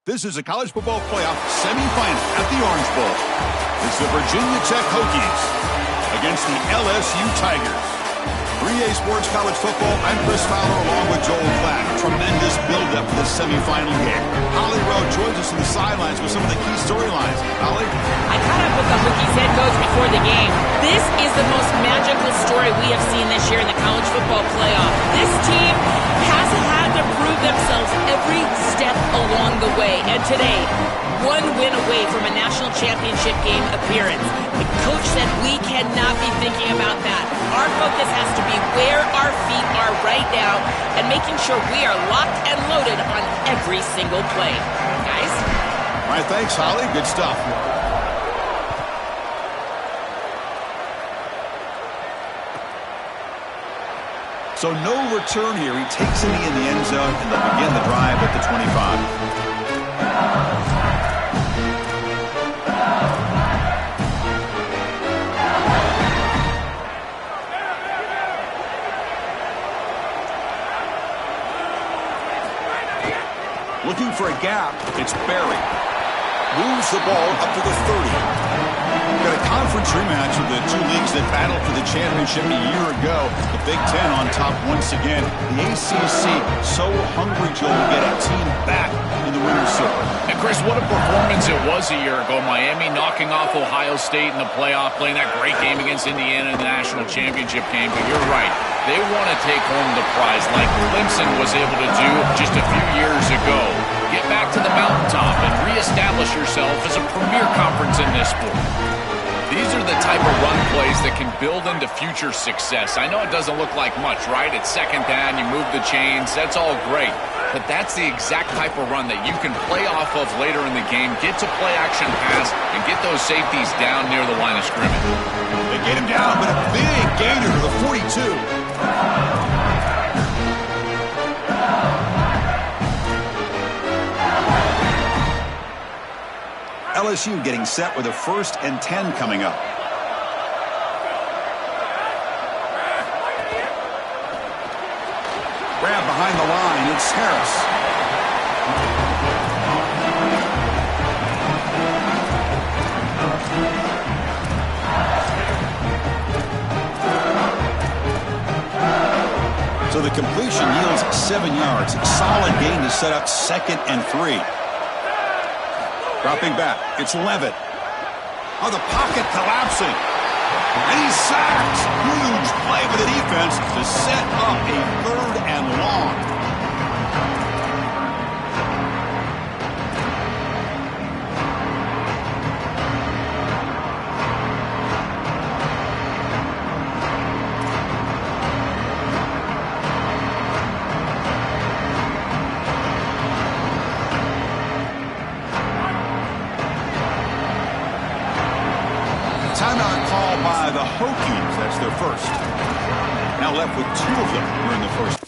This is a college football playoff semifinal at the Orange Bowl. It's the Virginia Tech Hokies against the LSU Tigers. 3A Sports College Football, I'm Chris Fowler along with Joel Klatt. Tremendous build-up for the semifinal game. Holly Rowe joins us on the sidelines with some of the key storylines. Holly? I caught up with the Hokies head coach before the game. This is the most magical story we have seen this year in the college football playoff. This team has had to prove themselves every step along the way. And today, one win away from a national championship game appearance. The coach said we cannot be thinking about that. Our focus has to be where our feet are right now and making sure we are locked and loaded on every single play. Guys? All right, thanks, Holly. Good stuff. So no return here. He takes a knee in the end zone, and they'll begin the drive at the 25. Looking for a gap, it's Barry. Moves the ball up to the 30. Got a conference rematch of the two leagues that battled for the championship a year ago. The Big Ten on top once again. The ACC so hungry, Joel, to get a team back in the winner's circle. And Chris, what a performance it was a year ago. Miami knocking off Ohio State in the playoff, playing that great game against Indiana in the national championship game. But you're right. They want to take home the prize like Clemson was able to do just a few years ago. Get back to the mountaintop and reestablish yourself as a premier conference in this sport. These are the type of run plays that can build into future success. I know it doesn't look like much, right? It's second down, you move the chains, that's all great. But that's the exact type of run that you can play off of later in the game, get to play action pass, and get those safeties down near the line of scrimmage. They get him down, but a big gainer to the 42. LSU getting set with a 1st and 10 coming up. Grab behind the line, it's Harris. So the completion yields 7 yards. Solid gain to set up 2nd and 3. Dropping back, it's Levitt. Oh, the pocket collapsing. And he's sacked. Huge play for the defense to set up a 3rd and long. Timeout call by the Hokies. That's their first. Now left with 2 of them during the first.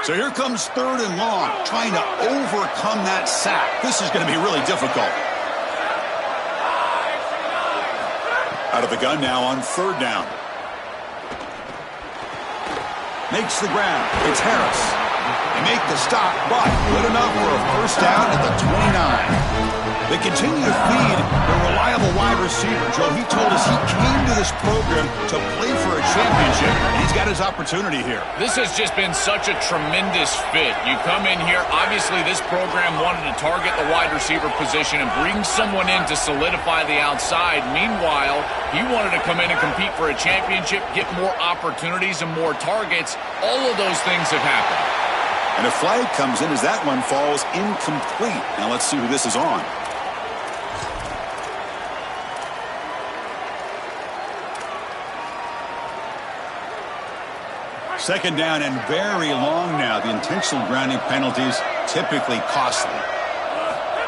So here comes 3rd and long, trying to overcome that sack. This is going to be really difficult. Out of the gun now on 3rd down. Makes the grab. It's Harris. They make the stop, but good enough for a 1st down at the 29. They continue to feed their reliable wide receiver. Joe, he told us he came to this program to play for a championship, and he's got his opportunity here. This has just been such a tremendous fit. You come in here, obviously this program wanted to target the wide receiver position and bring someone in to solidify the outside. Meanwhile, he wanted to come in and compete for a championship, get more opportunities and more targets. All of those things have happened. And a flag comes in as that one falls incomplete. Now let's see who this is on. Second down and very long now. The intentional grounding penalties typically costly.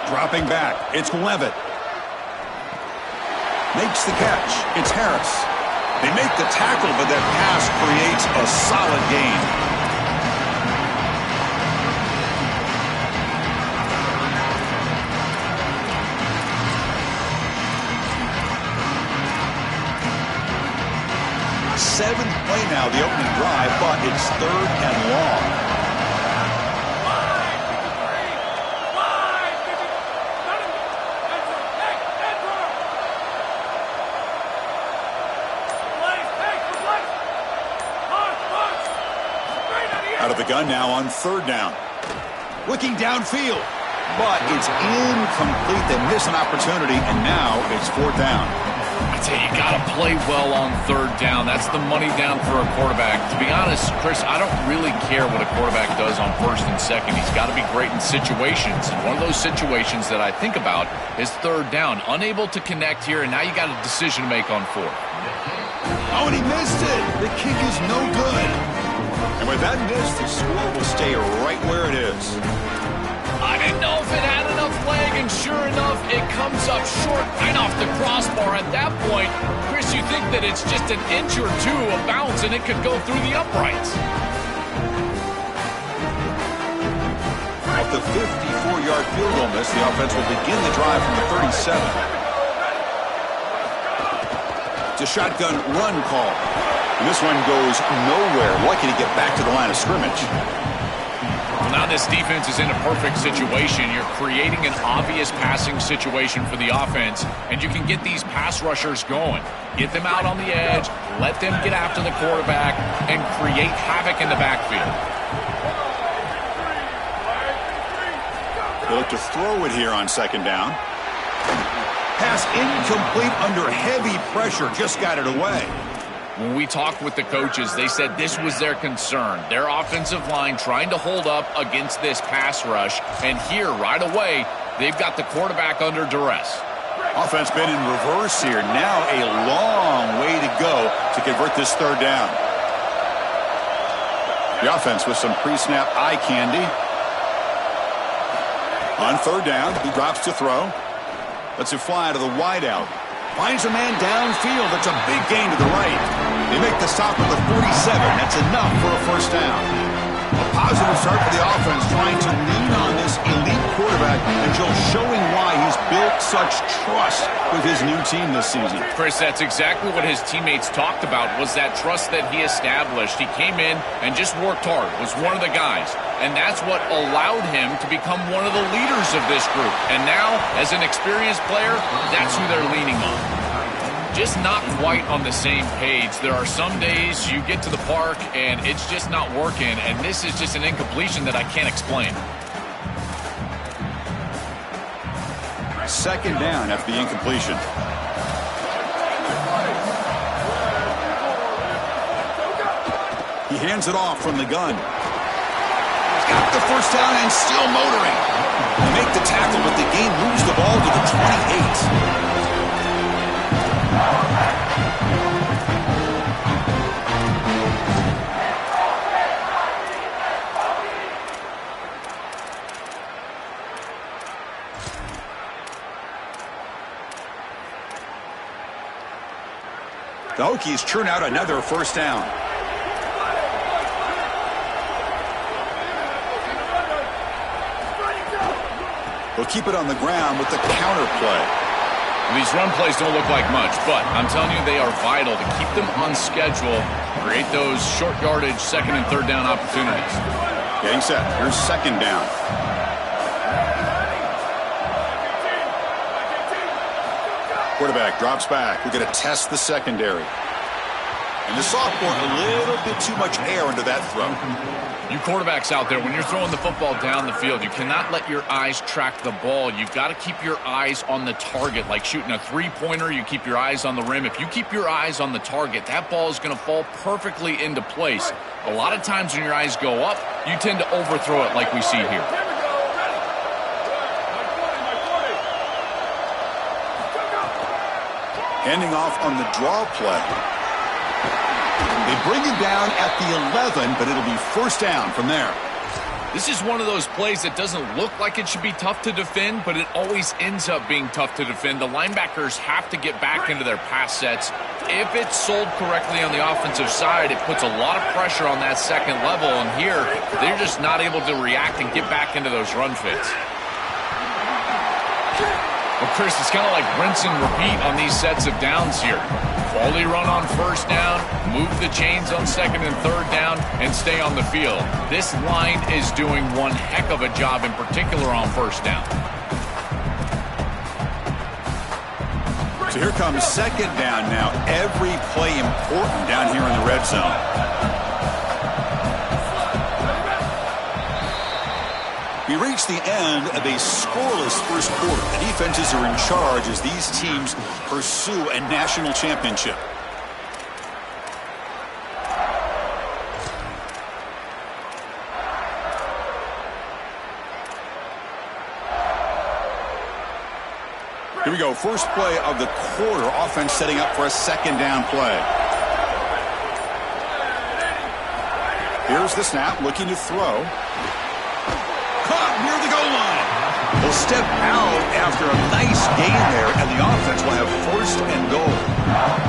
Dropping back. It's Levitt. Makes the catch. It's Harris. They make the tackle, but that pass creates a solid gain. 7th play now, the opening drive, but it's 3rd and long. Out of the gun now on 3rd down. Looking downfield, but it's incomplete. They miss an opportunity, and now it's 4th down. I tell you, you got to play well on 3rd down. That's the money down for a quarterback. To be honest, Chris, I don't really care what a quarterback does on 1st and 2nd. He's got to be great in situations. And one of those situations that I think about is 3rd down. Unable to connect here, and now you got a decision to make on 4th. Oh, and he missed it. The kick is no good. And with that miss, the score will stay right where it is. I didn't know if it had enough leg, and sure enough, it comes up short right off the crossbar. At that point, Chris, you think that it's just an inch or two of bounce, and it could go through the uprights. Off the 54-yard field goal miss, the offense will begin the drive from the 37. It's a shotgun run call. And this one goes nowhere. Lucky to get back to the line of scrimmage. Well, now this defense is in a perfect situation. You're creating an obvious passing situation for the offense, and you can get these pass rushers going. Get them out on the edge, let them get after the quarterback, and create havoc in the backfield. They look to throw it here on 2nd down. Pass incomplete under heavy pressure. Just got it away. When we talked with the coaches, they said this was their concern. Their offensive line trying to hold up against this pass rush. And here, right away, they've got the quarterback under duress. Offense been in reverse here. Now a long way to go to convert this 3rd down. The offense with some pre-snap eye candy. On 3rd down, he drops to throw. Lets it fly to the wideout. Finds a man downfield. That's a big gain to the right. They make the stop at the 47. That's enough for a 1st down. A positive start for the offense, trying to lean on this elite quarterback and Joe showing why he's built such trust with his new team this season. Chris, that's exactly what his teammates talked about, was that trust that he established. He came in and just worked hard, was one of the guys. And that's what allowed him to become one of the leaders of this group. And now, as an experienced player, that's who they're leaning on. Just not quite on the same page. There are some days you get to the park and it's just not working, and this is just an incompletion that I can't explain. 2nd down after the incompletion. He hands it off from the gun. He's got the 1st down and still motoring. They make the tackle, but the game moves the ball to the 28. The Hokies churn out another 1st down. They'll keep it on the ground with the counter play. These run plays don't look like much, but I'm telling you, they are vital to keep them on schedule, create those short yardage 2nd and 3rd down opportunities. Getting set. Here's 2nd down. Quarterback drops back. We're going to test the secondary. And the sophomore, a little bit too much air into that throw. You quarterbacks out there, when you're throwing the football down the field, you cannot let your eyes track the ball. You've got to keep your eyes on the target. Like shooting a three-pointer, you keep your eyes on the rim. If you keep your eyes on the target, that ball is going to fall perfectly into place. A lot of times when your eyes go up, you tend to overthrow it like we see here. Handing off on the draw play. They bring him down at the 11, but it'll be first down from there. This is one of those plays that doesn't look like it should be tough to defend, but it always ends up being tough to defend. The linebackers have to get back into their pass sets. If it's sold correctly on the offensive side, it puts a lot of pressure on that second level, and here, they're just not able to react and get back into those run fits. Well, Chris, it's kind of like rinse and repeat on these sets of downs here. Quality run on first down, move the chains on second and third down, and stay on the field. This line is doing one heck of a job, in particular on first down. So here comes second down now. Every play important down here in the red zone. We reach the end of a scoreless first quarter. The defenses are in charge as these teams pursue a national championship. Here we go. First play of the quarter. Offense setting up for a second down play. Here's the snap, looking to throw. Caught near the goal line. Will step out after a nice gain there, and the offense will have first and goal.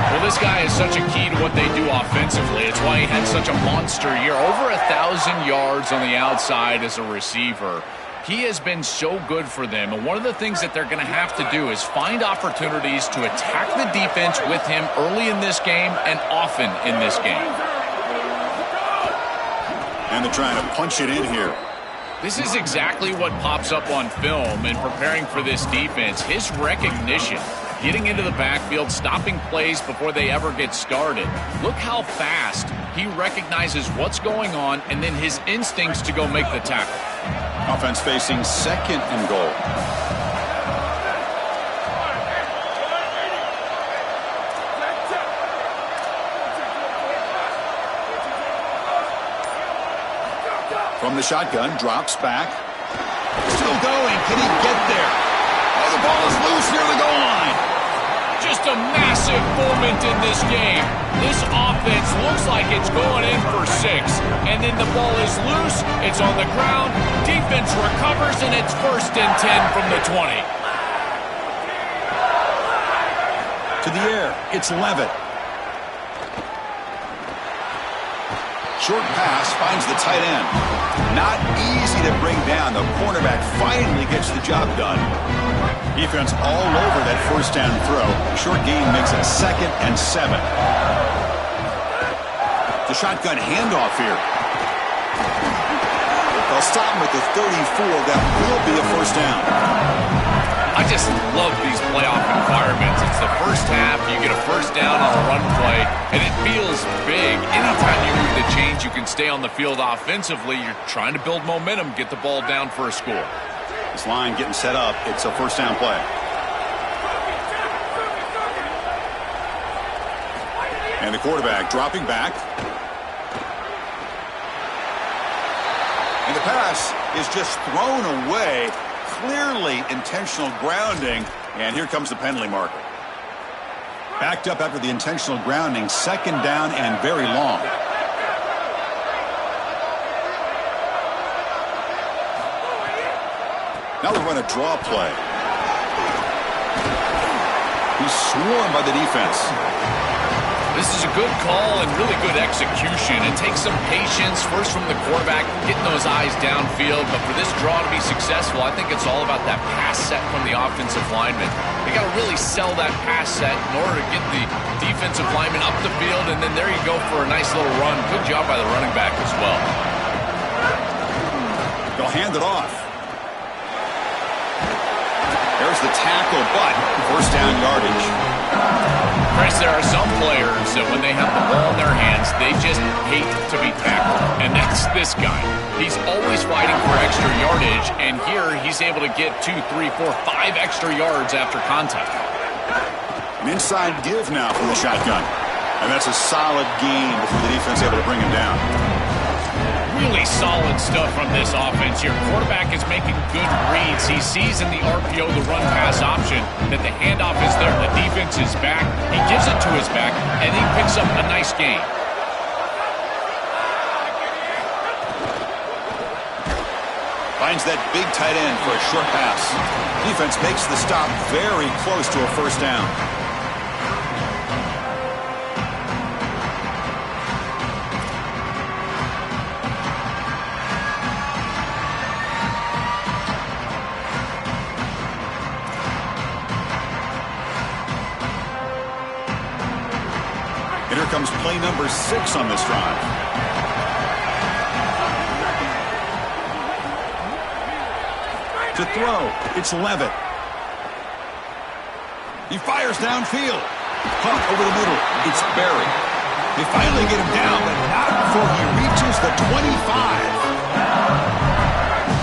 Well, this guy is such a key to what they do offensively. It's why he had such a monster year. Over 1,000 yards on the outside as a receiver. He has been so good for them, and one of the things that they're going to have to do is find opportunities to attack the defense with him early in this game and often in this game. And they're trying to punch it in here. This is exactly what pops up on film in preparing for this defense. His recognition, getting into the backfield, stopping plays before they ever get started. Look how fast he recognizes what's going on and then his instincts to go make the tackle. Offense facing second and goal. From the shotgun, drops back. Still going. Can he get there? Oh, the ball is loose near the goal line. Just a massive moment in this game. This offense looks like it's going in for 6. And then the ball is loose. It's on the ground. Defense recovers, and it's first and 10 from the 20. To the air. It's Levitt. Short pass finds the tight end. Not easy to bring down. The cornerback finally gets the job done. Defense all over that first down throw. Short gain makes it 2nd and 7. The shotgun handoff here. They'll stop him at the 34. That will be a first down. I just love these playoff environments. It's the first half, you get a first down on a run play, and it feels big. Anytime you move the chains, you can stay on the field offensively. You're trying to build momentum, get the ball down for a score. This line getting set up. It's a first down play. And the quarterback dropping back. And the pass is just thrown away. Clearly intentional grounding, and here comes the penalty marker. Backed up after the intentional grounding, 2nd down and very long. Now we run a draw play. He's swarmed by the defense. This is a good call and really good execution. It takes some patience, first from the quarterback, getting those eyes downfield. But for this draw to be successful, I think it's all about that pass set from the offensive lineman. They got to really sell that pass set in order to get the defensive lineman up the field, and then there you go for a nice little run. Good job by the running back as well. They'll hand it off. There's the tackle, but first down yardage. Chris, there are some players that when they have the ball in their hands, they just hate to be tackled. And that's this guy. He's always fighting for extra yardage, and here he's able to get 2, 3, 4, 5 extra yards after contact. An inside give now from the shotgun. And that's a solid gain before the defense able to bring him down. Really solid stuff from this offense here. Quarterback is making good reads. He sees in the RPO the run-pass option that the handoff is there. The defense is back. He gives it to his back, and he picks up a nice gain. Finds that big tight end for a short pass. Defense makes the stop very close to a first down. And here comes play number 6 on this drive. To throw, it's Levitt. He fires downfield. Caught over the middle, it's Berry. They finally get him down, but not before he reaches the 25.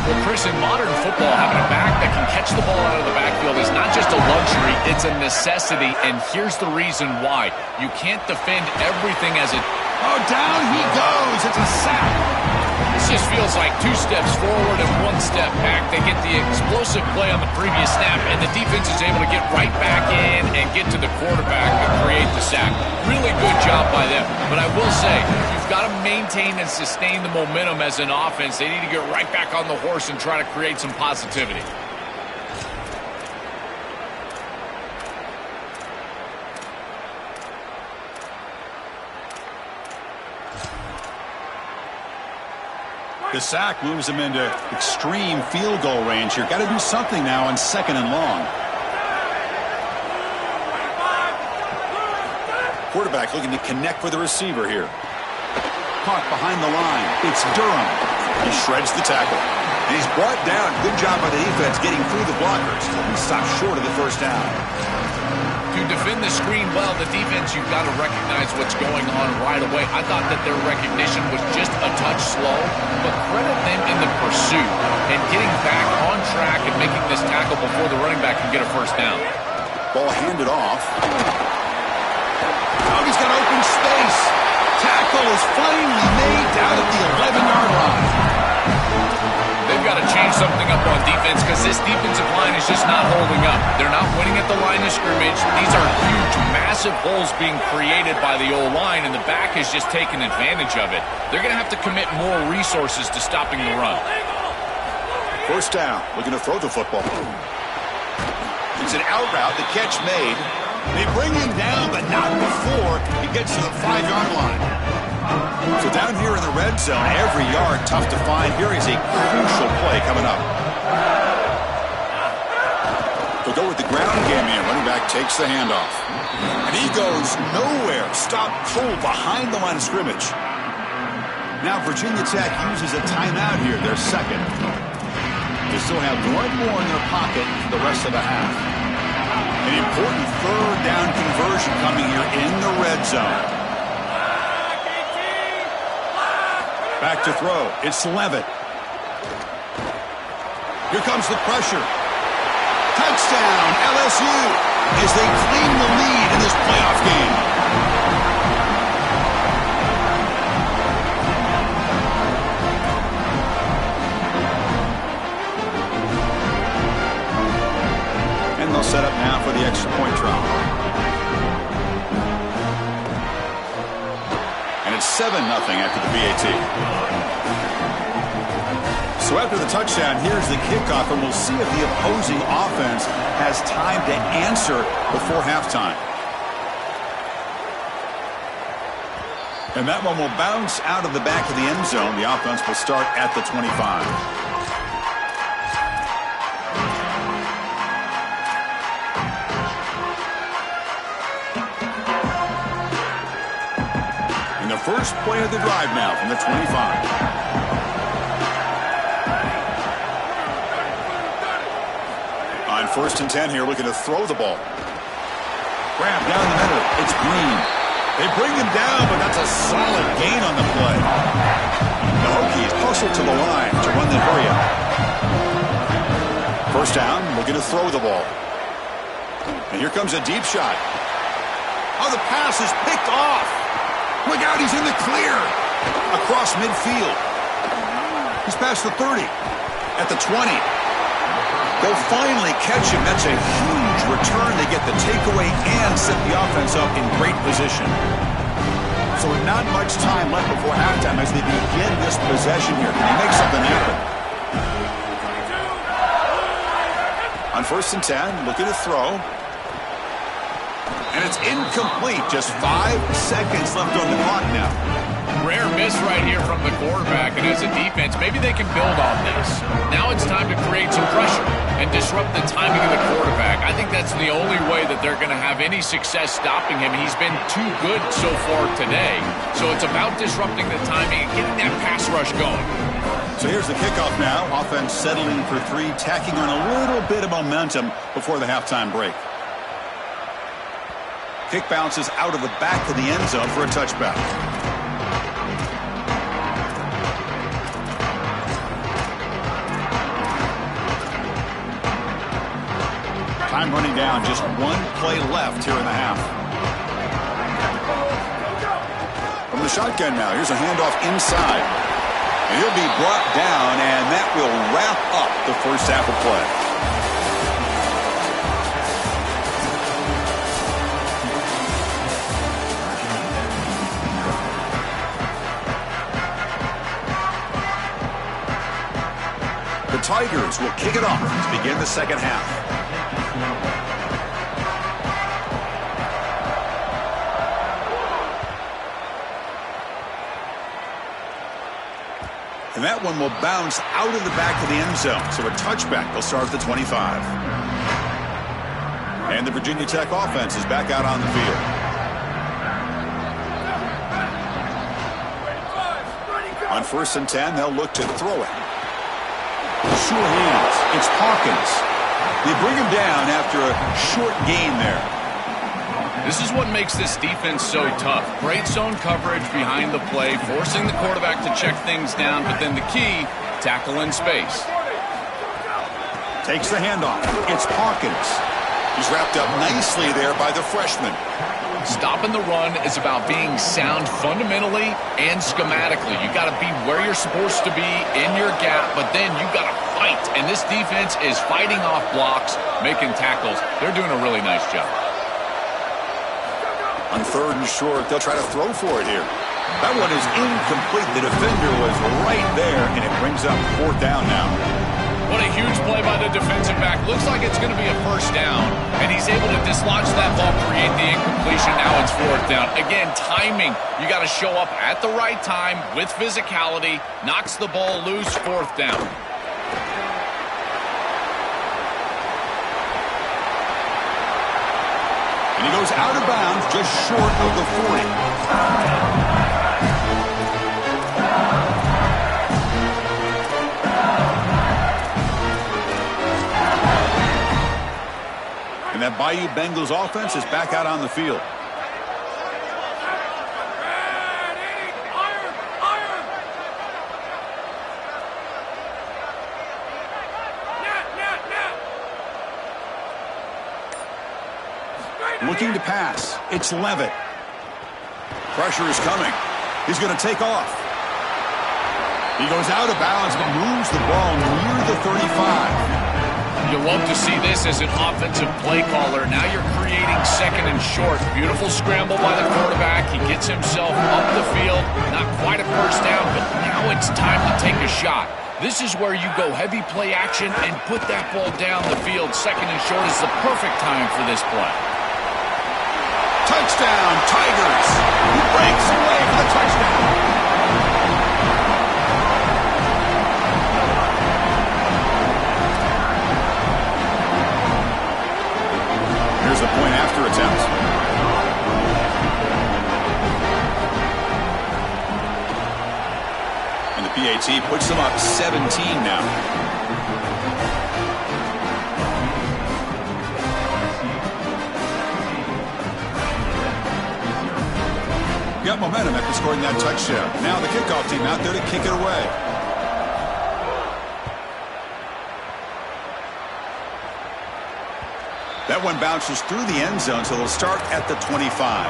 Well, Chris, in modern football, having a back that can catch the ball out of the backfield is not just a luxury, it's a necessity, and here's the reason why. You can't defend everything as a... Oh, down he goes. It's a sack. This just feels like 2 steps forward and 1 step back. They get the explosive play on the previous snap, and the defense is able to get right back in and get to the quarterback and create the sack. Really good job by them. But I will say, you've got to maintain and sustain the momentum as an offense. They need to get right back on the horse and try to create some positivity. The sack moves him into extreme field goal range here. Got to do something now on 2nd and long. Quarterback looking to connect with the receiver here. Caught behind the line. It's Durham. He shreds the tackle. And he's brought down. Good job by the defense getting through the blockers. He stopped short of the first down. To defend the screen well, the defense, you've got to recognize what's going on right away. I thought that their recognition was just a touch slow, but credit them in the pursuit and getting back on track and making this tackle before the running back can get a first down. Ball handed off. Now he's got open space. Tackle is finally made down at the 11-yard line. They've got to change something up on defense because this defensive line is just not holding up. They're not winning at the line of scrimmage. These are huge, massive holes being created by the O-line, and the back is just taking advantage of it. They're going to have to commit more resources to stopping the run. First down, looking to throw the football. It's an out route, the catch made. They bring him down, but not before he gets to the 5-yard line. So down here in the red zone, every yard tough to find. Here is a crucial play coming up. They'll go with the ground game here. Running back takes the handoff. And he goes nowhere. Stop pull behind the line of scrimmage. Now Virginia Tech uses a timeout here, their second. They still have 1 more in their pocket for the rest of the half. An important 3rd down conversion coming here in the red zone. Back to throw. It's Levitt. Here comes the pressure. Touchdown, LSU, as they claim the lead in this playoff game. And they'll set up now for the extra point try. And it's 7-0 after the BAT. So after the touchdown, here's the kickoff, and we'll see if the opposing offense has time to answer before halftime. And that one will bounce out of the back of the end zone. The offense will start at the 25. And the first play of the drive now from the 25. On 1st and 10 here, looking to throw the ball. Grab down the middle. It's Green. They bring him down, but that's a solid gain on the play. The Hokies hustle to the line to run the hurry up. First down, looking to throw the ball. And here comes a deep shot. Oh, the pass is picked off. Look out, he's in the clear. Across midfield. He's past the 30. At the 20. They'll finally catch him. That's a huge return. They get the takeaway and set the offense up in great position. So with not much time left before halftime as they begin this possession here. Can he make something happen? On 1st and 10, looking to throw. And it's incomplete. Just 5 seconds left on the clock now. Rare miss right here from the quarterback, and as a defense, maybe they can build on this. Now it's time to create some pressure and disrupt the timing of the quarterback. I think that's the only way that they're going to have any success stopping him. He's been too good so far today. So it's about disrupting the timing and getting that pass rush going. So here's the kickoff now. Offense settling for 3, tacking on a little bit of momentum before the halftime break. Kick bounces out of the back of the end zone for a touchback. Time running down, just 1 play left here in the half. From the shotgun now, here's a handoff inside. And he'll be brought down, and that will wrap up the first half of play. The Tigers will kick it off to begin the second half. And that one will bounce out of the back of the end zone. So a touchback. They'll start at the 25. And the Virginia Tech offense is back out on the field. On 1st and 10, they'll look to throw it. Sure hands. It's Hawkins. They bring him down after a short gain there. This is what makes this defense so tough. Great zone coverage behind the play, forcing the quarterback to check things down, but then the key, tackle in space. Takes the handoff. It's Hawkins. He's wrapped up nicely there by the freshman. Stopping the run is about being sound fundamentally and schematically. You got to be where you're supposed to be in your gap, but then you got to fight. And this defense is fighting off blocks, making tackles. They're doing a really nice job. On 3rd and short, they'll try to throw for it here. That one is incomplete. The defender was right there, and it brings up 4th down now. What a huge play by the defensive back. Looks like it's going to be a first down, and he's able to dislodge that ball, create the incompletion. Now it's 4th down. Again, timing. You got to show up at the right time with physicality. Knocks the ball loose, 4th down. And he goes out of bounds just short of the 40. And that Bayou Bengals offense is back out on the field. Looking to pass. It's Levitt. Pressure is coming. He's going to take off. He goes out of bounds but moves the ball near the 35. You love to see this as an offensive play caller. Now you're creating 2nd and short. Beautiful scramble by the quarterback. He gets himself up the field. Not quite a first down, but now it's time to take a shot. This is where you go heavy play action and put that ball down the field. 2nd and short is the perfect time for this play. Touchdown, Tigers. He breaks away for the touchdown. Here's the point after attempt. And the PAT puts them up 17 now. got momentum after scoring that touchdown. Now the kickoff team out there to kick it away. That one bounces through the end zone, so they'll start at the 25.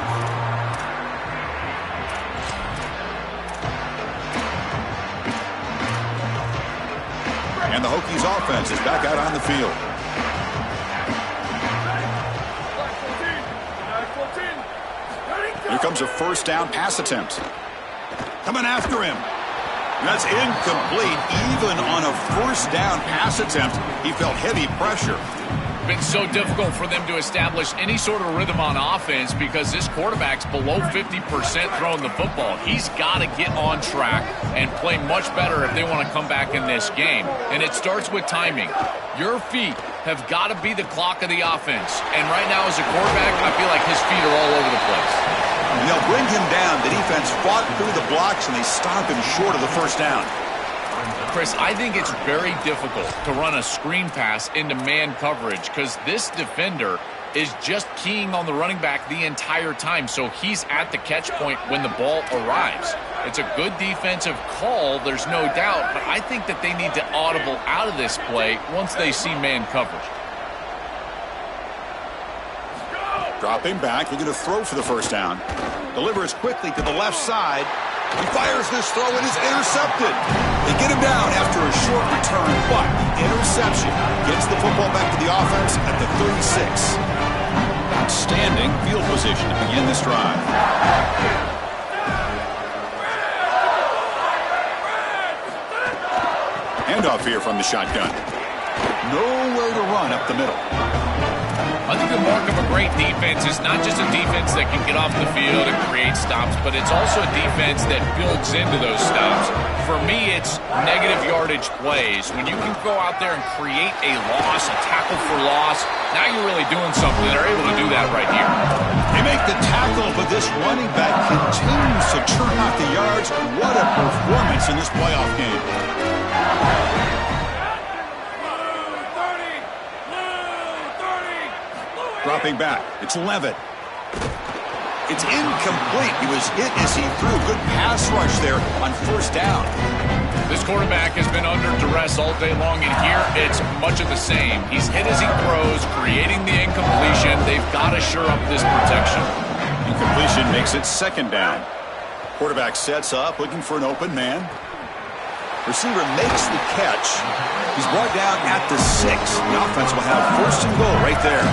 And the Hokies offense is back out on the field. Here comes a first down pass attempt. Coming after him. That's incomplete. Even on a first down pass attempt, he felt heavy pressure. Been so difficult for them to establish any sort of rhythm on offense because this quarterback's below 50% throwing the football. He's got to get on track and play much better if they want to come back in this game. And it starts with timing. Your feet have got to be the clock of the offense. And right now as a quarterback, I feel like his feet are all over the place. They'll bring him down. The defense fought through the blocks, and they stop him short of the first down. Chris, I think it's very difficult to run a screen pass into man coverage because this defender is just keying on the running back the entire time, so he's at the catch point when the ball arrives. It's a good defensive call, there's no doubt, but I think that they need to audible out of this play once they see man coverage. Dropping back, looking to throw for the first down. Delivers quickly to the left side. He fires this throw and is intercepted. They get him down after a short return, but interception gets the football back to the offense at the 36. Outstanding field position to begin this drive. Handoff here from the shotgun. Nowhere to run up the middle. I think the mark of a great defense is not just a defense that can get off the field and create stops, but it's also a defense that builds into those stops. For me, it's negative yardage plays. When you can go out there and create a loss, a tackle for loss, now you're really doing something. They're able to do that right here. They make the tackle, but this running back continues to churn out the yards. What a performance in this playoff game. Dropping back. It's Levitt. It's incomplete. He was hit as he threw. Good pass rush there on first down. This quarterback has been under duress all day long, and here it's much of the same. He's hit as he throws, creating the incompletion. They've got to shore up this protection. Incompletion makes it second down. Quarterback sets up, looking for an open man. Receiver makes the catch. He's brought down at the 6. The offense will have first and goal right there.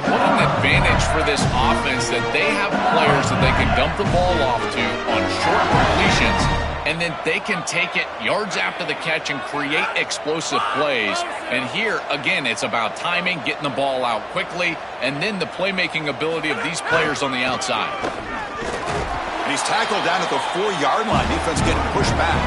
What an advantage for this offense that they have players that they can dump the ball off to on short completions, and then they can take it yards after the catch and create explosive plays. And here, again, it's about timing, getting the ball out quickly, and then the playmaking ability of these players on the outside. And he's tackled down at the 4-yard line. Defense getting pushed back.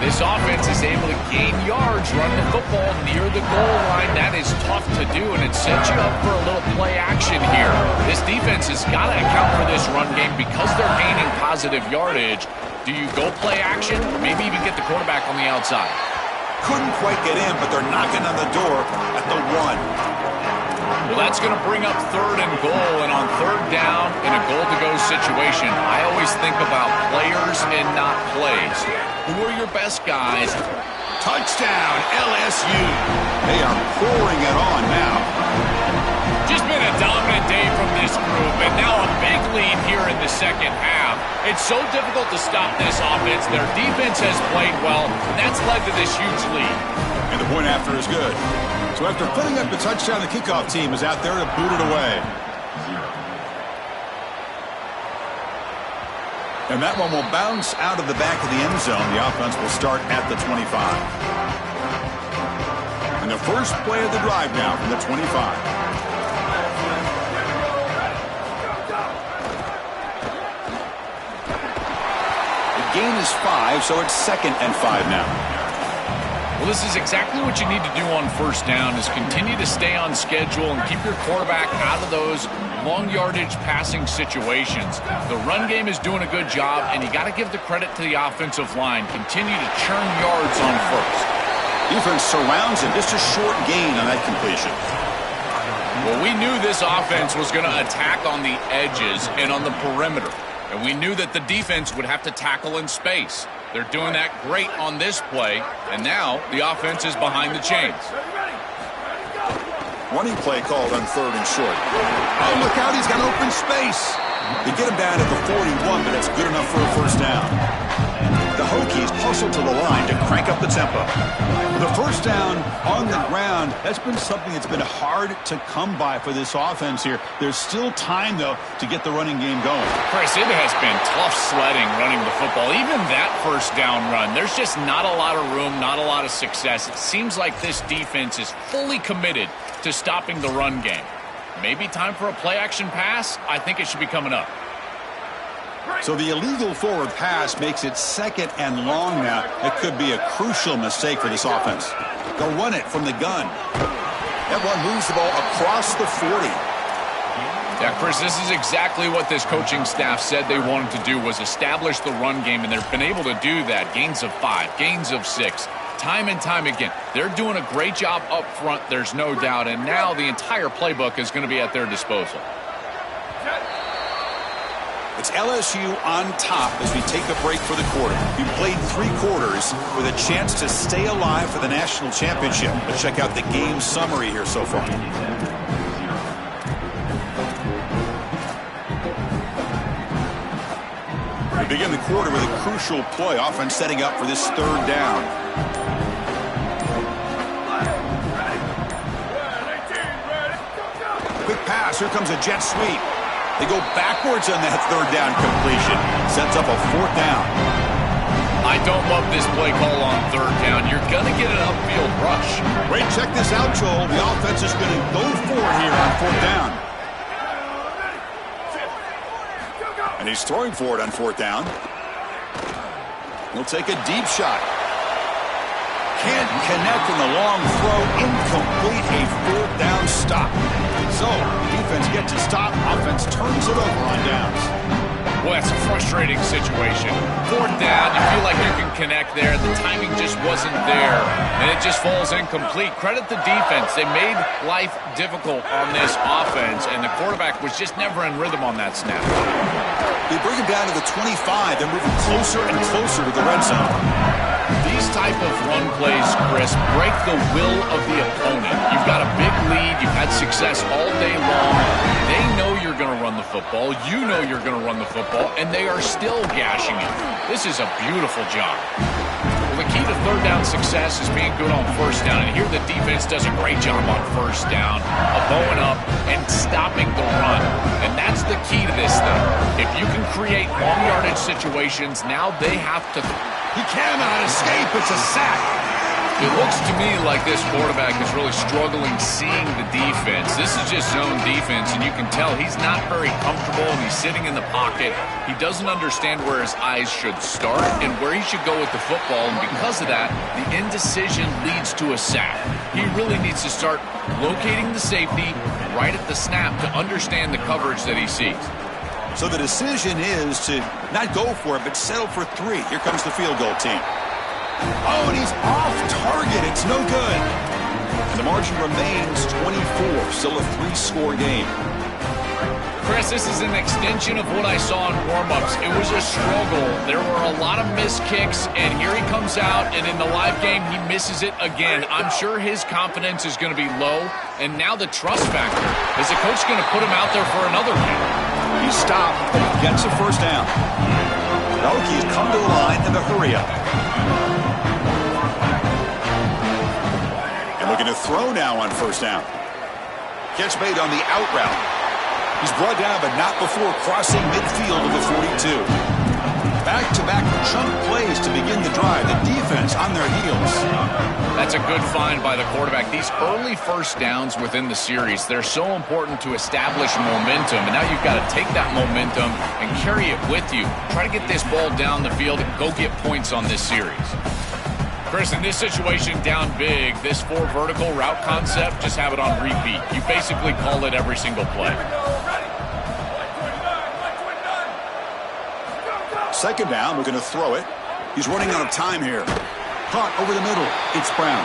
This offense is able to gain yards, run the football near the goal line. That is tough to do, and it sets you up for a little play action here. This defense has got to account for this run game because they're gaining positive yardage. Do you go play action? Maybe even get the quarterback on the outside. Couldn't quite get in, but they're knocking on the door at the 1. Well, that's going to bring up third and goal, and on third down in a goal-to-go situation, I always think about players and not plays. Who are your best guys? Touchdown, LSU. They are pouring it on now. Just been a dominant day from this group, and now a big lead here in the second half. It's so difficult to stop this offense. Their defense has played well, and that's led to this huge lead. And the point after is good. So after putting up the touchdown, the kickoff team is out there to boot it away. And that one will bounce out of the back of the end zone. The offense will start at the 25. And the first play of the drive now from the 25. The gain is 5, so it's 2nd and 5 now. Well, this is exactly what you need to do on first down is continue to stay on schedule and keep your quarterback out of those long yardage passing situations. The run game is doing a good job, and you got to give the credit to the offensive line. Continue to churn yards on first. Defense surrounds him. Just a short gain on that completion. Well, we knew this offense was going to attack on the edges and on the perimeter. And we knew that the defense would have to tackle in space. They're doing that great on this play. And now the offense is behind the chains. Running play called on 3rd and short. Oh, look out. He's got open space. They get him down at the 41, but that's good enough for a first down. The Hokies hustle to the line to crank up the tempo. The first down on the ground, that's been something that's been hard to come by for this offense here. There's still time, though, to get the running game going. Chris, it has been tough sledding running the football. Even that first down run, there's just not a lot of room, not a lot of success. It seems like this defense is fully committed to stopping the run game. Maybe time for a play-action pass? I think it should be coming up. So the illegal forward pass makes it 2nd and long now. It could be a crucial mistake for this offense. They'll run it from the gun. That one moves the ball across the 40. Yeah, Chris, this is exactly what this coaching staff said they wanted to do, was establish the run game, and they've been able to do that. Gains of 5, gains of 6. Time and time again. They're doing a great job up front, there's no doubt, and now the entire playbook is going to be at their disposal. It's LSU on top as we take a break for the quarter. We played 3 quarters with a chance to stay alive for the national championship. Let's check out the game summary here so far. We begin the quarter with a crucial play, offense setting up for this 3rd down. Quick pass. Here comes a jet sweep. They go backwards on that 3rd down completion. Sets up a 4th down. I don't love this play call on 3rd down. You're going to get an upfield rush. Wait, check this out, Joel. The offense is going to go for it here on 4th down. And he's throwing for it on 4th down. He'll take a deep shot. Can't connect in the long throw. Incomplete. A 4th down stop. So, defense gets a stop. Offense turns it over on downs. Well, that's a frustrating situation. 4th down, you feel like you can connect there. The timing just wasn't there, and it just falls incomplete. Credit the defense. They made life difficult on this offense, and the quarterback was just never in rhythm on that snap. They bring him down to the 25. They're moving closer and closer to the red zone. These type of run plays, Chris, break the will of the opponent. You've got a big lead. You've had success all day long. They know you're going to run the football. You know you're going to run the football, and they are still gashing it. This is a beautiful job. Well, the key to 3rd down success is being good on 1st down, and here the defense does a great job on 1st down, bowing up and stopping the run. And that's the key to this thing. If you can create long yardage situations, now they have to... He cannot escape. It's a sack. It looks to me like this quarterback is really struggling seeing the defense. This is just zone defense, and you can tell he's not very comfortable, and he's sitting in the pocket. He doesn't understand where his eyes should start and where he should go with the football, and because of that, the indecision leads to a sack. He really needs to start locating the safety right at the snap to understand the coverage that he sees. So the decision is to not go for it, but settle for 3. Here comes the field goal team. Oh, and he's off target. It's no good. And the margin remains 24. Still a 3-score game. Chris, this is an extension of what I saw in warm-ups. It was a struggle. There were a lot of missed kicks, and here he comes out, and in the live game, he misses it again. I'm sure his confidence is going to be low, and now the trust factor. Is the coach going to put him out there for another kick? He stopped, but he gets a first down. The Hokies come to the line in the hurry-up. And looking to throw now on first down. Catch made on the out route. He's brought down, but not before crossing midfield of the 42. Back-to-back chunk plays to begin the drive. The defense on their heels. That's a good find by the quarterback. These early first downs within the series, they're so important to establish momentum. And now you've got to take that momentum and carry it with you. Try to get this ball down the field and go get points on this series. Chris, in this situation, down big, this 4 vertical route concept, just have it on repeat. You basically call it every single play. Second down, we're going to throw it. He's running out of time here. Caught over the middle. It's Brown.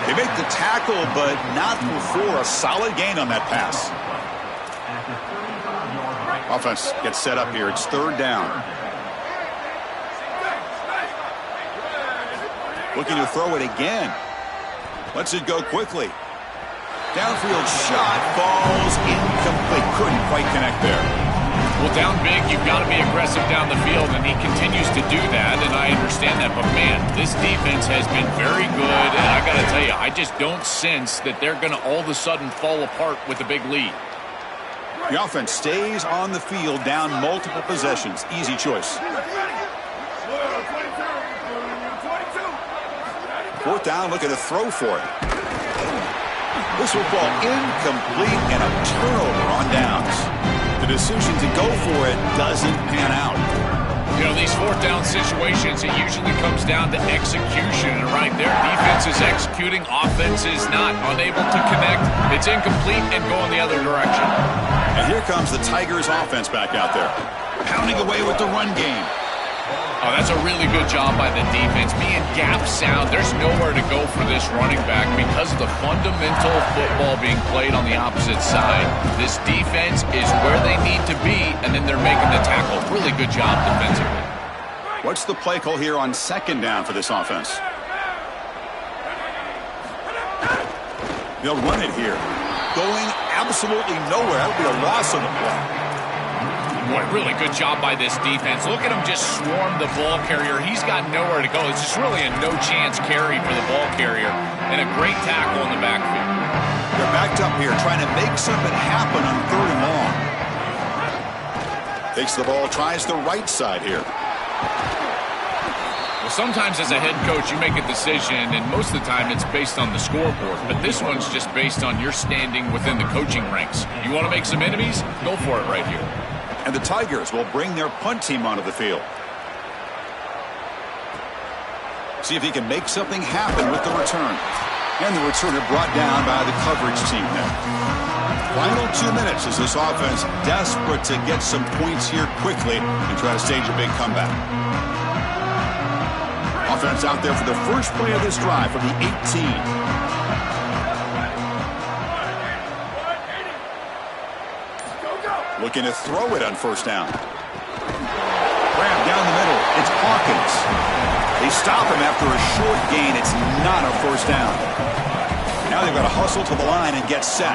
They make the tackle, but not before a solid gain on that pass. Offense gets set up here. It's third down. Looking to throw it again. Lets it go quickly. Downfield shot falls incomplete. Couldn't quite connect there. Well, down big, you've got to be aggressive down the field, and he continues to do that, and I understand that. But, man, this defense has been very good, and I got to tell you, I just don't sense that they're going to all of a sudden fall apart with a big lead. The offense stays on the field, down multiple possessions. Easy choice. Fourth down, looking to throw for it. This will fall incomplete and a turnover on downs. The decision to go for it doesn't pan out. You know, these fourth down situations, it usually comes down to execution. And right there, defense is executing, offense is not, unable to connect. It's incomplete and going the other direction. And here comes the Tigers offense back out there, pounding away with the run game. Oh, that's a really good job by the defense. Being gap sound, there's nowhere to go for this running back because of the fundamental football being played on the opposite side. This defense is where they need to be, and then they're making the tackle. Really good job defensively. What's the play call here on second down for this offense? They'll run it here. Going absolutely nowhere. That'll be a loss on the play. Boy, really good job by this defense. Look at him just swarm the ball carrier. He's got nowhere to go. It's just really a no-chance carry for the ball carrier. And a great tackle in the backfield. They're backed up here trying to make something happen on third and long. Takes the ball, tries the right side here. Well, sometimes as a head coach, you make a decision, and most of the time it's based on the scoreboard. But this one's just based on your standing within the coaching ranks. You want to make some enemies? Go for it right here. And the Tigers will bring their punt team onto the field. See if he can make something happen with the return. And the returner brought down by the coverage team there. Final 2 minutes as this offense desperate to get some points here quickly and try to stage a big comeback. Offense out there for the first play of this drive from the 18. Looking to throw it on first down. Grab down the middle. It's Hawkins. They stop him after a short gain. It's not a first down. Now they've got to hustle to the line and get set.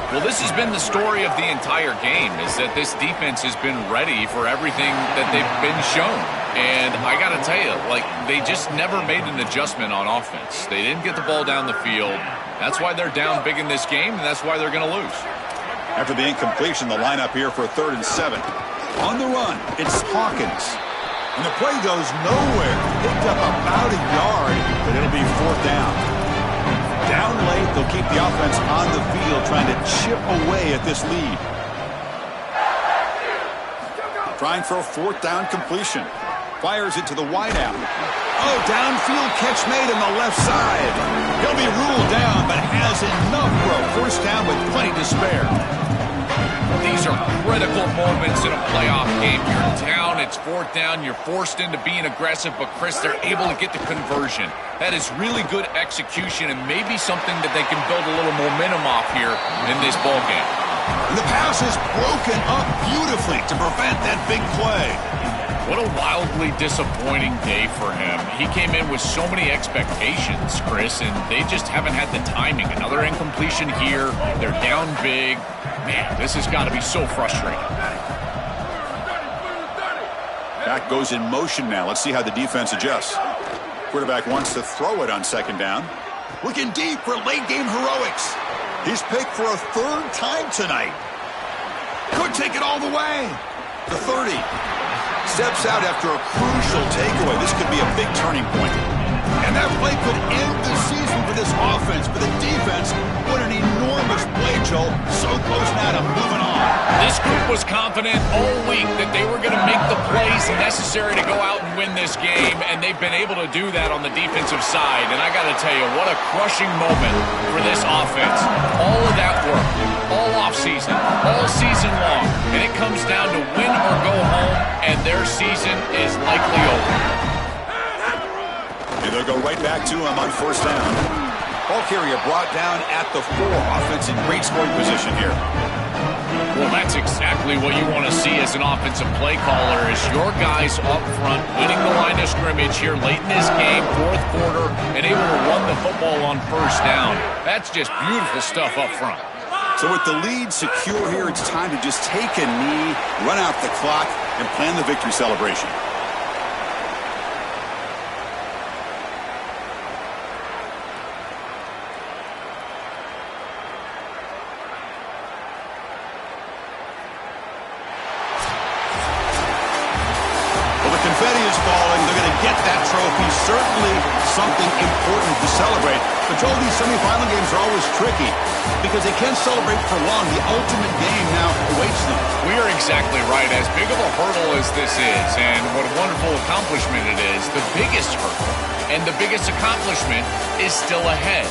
Well, this has been the story of the entire game, is that this defense has been ready for everything that they've been shown. And I got to tell you, like, they just never made an adjustment on offense. They didn't get the ball down the field. That's why they're down big in this game, and that's why they're going to lose. After the incompletion, the lineup here for 3rd and 7. On the run, it's Hawkins. And the play goes nowhere. Picked up about a yard, but it'll be 4th down. Down late, they'll keep the offense on the field trying to chip away at this lead. Trying for a 4th down completion. Fires it to the wideout. Oh, downfield catch made on the left side. He'll be ruled down, but has enough for a first down with plenty to spare. These are critical moments in a playoff game. You're down, it's 4th down, you're forced into being aggressive, but Chris, they're able to get the conversion. That is really good execution and maybe something that they can build a little momentum off here in this ball game. And the pass is broken up beautifully to prevent that big play. What a wildly disappointing day for him. He came in with so many expectations, Chris, and they just haven't had the timing. Another incompletion here. They're down big. Man, this has got to be so frustrating. Back goes in motion now. Let's see how the defense adjusts. Quarterback wants to throw it on 2nd down. Looking deep for late game heroics. He's picked for a 3rd time tonight. Could take it all the way. The 30. Steps out after a crucial takeaway. This could be a big turning point. And that play could end the season for this offense. For the defense, what an enormous play, Joel. So close now to moving on. This group was confident all week that they were going to make the plays necessary to go out and win this game, and they've been able to do that on the defensive side. And I got to tell you, what a crushing moment for this offense. All of that work, all offseason, all season long, and it comes down to win or go home, and their season is likely over. And they'll go right back to him on first down. Ball carrier brought down at the 4. Offense in great scoring position here. Well, that's exactly what you want to see as an offensive play caller, is your guys up front winning the line of scrimmage here late in this game, fourth quarter, and able to run the football on first down. That's just beautiful stuff up front. So with the lead secure here, it's time to just take a knee, run out the clock, and plan the victory celebration. Confetti is falling. They're going to get that trophy. Certainly something important to celebrate. But Joel, these semifinal games are always tricky because they can't celebrate for long. The ultimate game now awaits them. We are exactly right. As big of a hurdle as this is, and what a wonderful accomplishment it is, the biggest hurdle and the biggest accomplishment is still ahead.